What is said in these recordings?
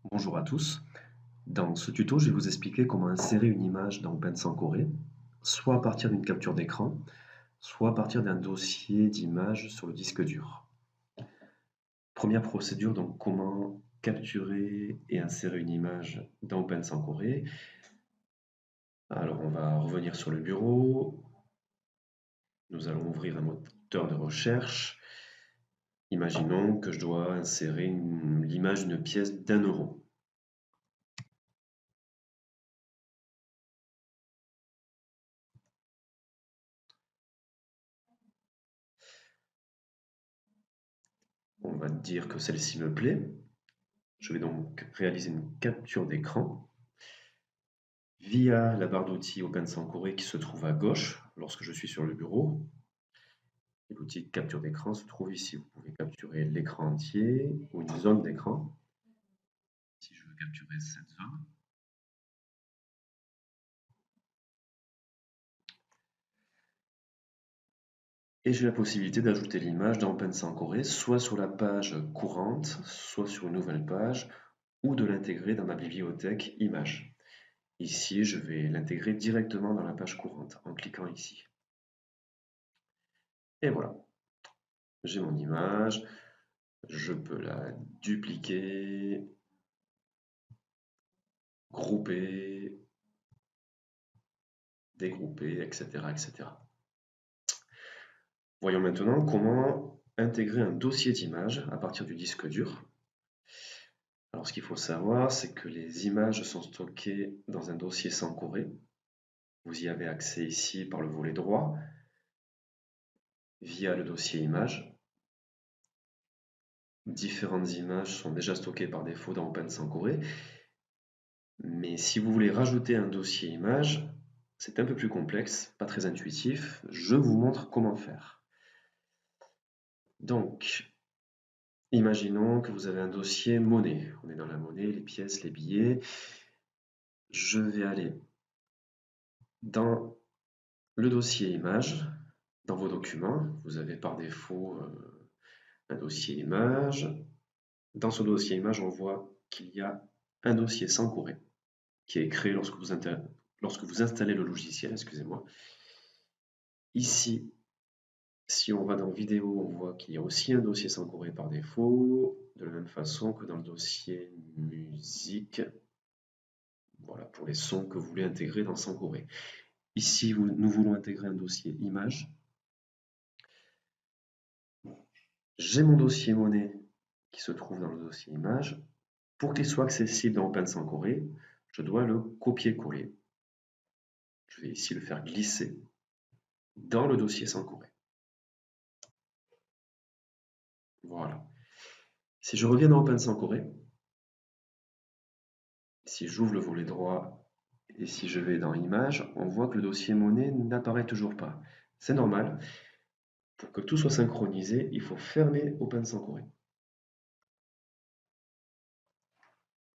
Bonjour à tous. Dans ce tuto, je vais vous expliquer comment insérer une image dans OpenSanKore, soit à partir d'une capture d'écran, soit à partir d'un dossier d'images sur le disque dur. Première procédure, donc comment capturer et insérer une image dans OpenSanKore. Alors on va revenir sur le bureau, nous allons ouvrir un moteur de recherche. Imaginons que je dois insérer l'image d'une pièce d'1 €. On va dire que celle-ci me plaît. Je vais donc réaliser une capture d'écran via la barre d'outils OpenSanKore qui se trouve à gauche lorsque je suis sur le bureau. Et l'outil de capture d'écran se trouve ici. Vous pouvez capturer l'écran entier ou une zone d'écran. Si je veux capturer cette zone, et j'ai la possibilité d'ajouter l'image dans OpenSanKore, soit sur la page courante, soit sur une nouvelle page, ou de l'intégrer dans ma bibliothèque images. Ici, je vais l'intégrer directement dans la page courante en cliquant ici. Et voilà, j'ai mon image, je peux la dupliquer, grouper, dégrouper, etc., etc. Voyons maintenant comment intégrer un dossier d'images à partir du disque dur. Alors ce qu'il faut savoir, c'est que les images sont stockées dans un dossier SanKore. Vous y avez accès ici par le volet droit, via le dossier images. Différentes images sont déjà stockées par défaut dans OpenSanKore. Mais si vous voulez rajouter un dossier image, c'est un peu plus complexe, pas très intuitif. Je vous montre comment faire. Donc, imaginons que vous avez un dossier monnaie. On est dans la monnaie, les pièces, les billets. Je vais aller dans le dossier images, dans vos documents. Vous avez par défaut un dossier images. Dans ce dossier images, on voit qu'il y a un dossier SanKore qui est créé lorsque vous installez le logiciel, excusez-moi. Ici, si on va dans vidéo, on voit qu'il y a aussi un dossier SanKore par défaut, de la même façon que dans le dossier musique. Voilà, pour les sons que vous voulez intégrer dans SanKore. Ici, nous voulons intégrer un dossier image. J'ai mon dossier monnaie qui se trouve dans le dossier image. Pour qu'il soit accessible dans OpenSanKore, je dois le copier-coller. Je vais ici le faire glisser dans le dossier SanKore. Voilà. Si je reviens dans OpenSanKore, si j'ouvre le volet droit et si je vais dans Images, on voit que le dossier monnaie n'apparaît toujours pas. C'est normal. Pour que tout soit synchronisé, il faut fermer OpenSanKore.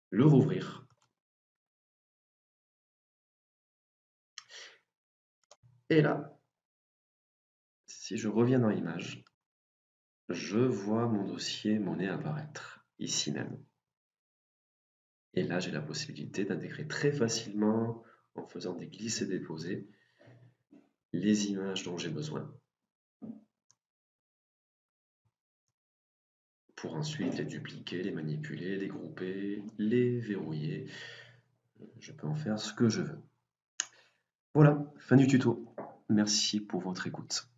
Le rouvrir. Et là, si je reviens dans Images, je vois mon dossier monnaie apparaître, ici même. Et là, j'ai la possibilité d'intégrer très facilement, en faisant des glisser-déposer, les images dont j'ai besoin, pour ensuite les dupliquer, les manipuler, les grouper, les verrouiller. Je peux en faire ce que je veux. Voilà, fin du tuto. Merci pour votre écoute.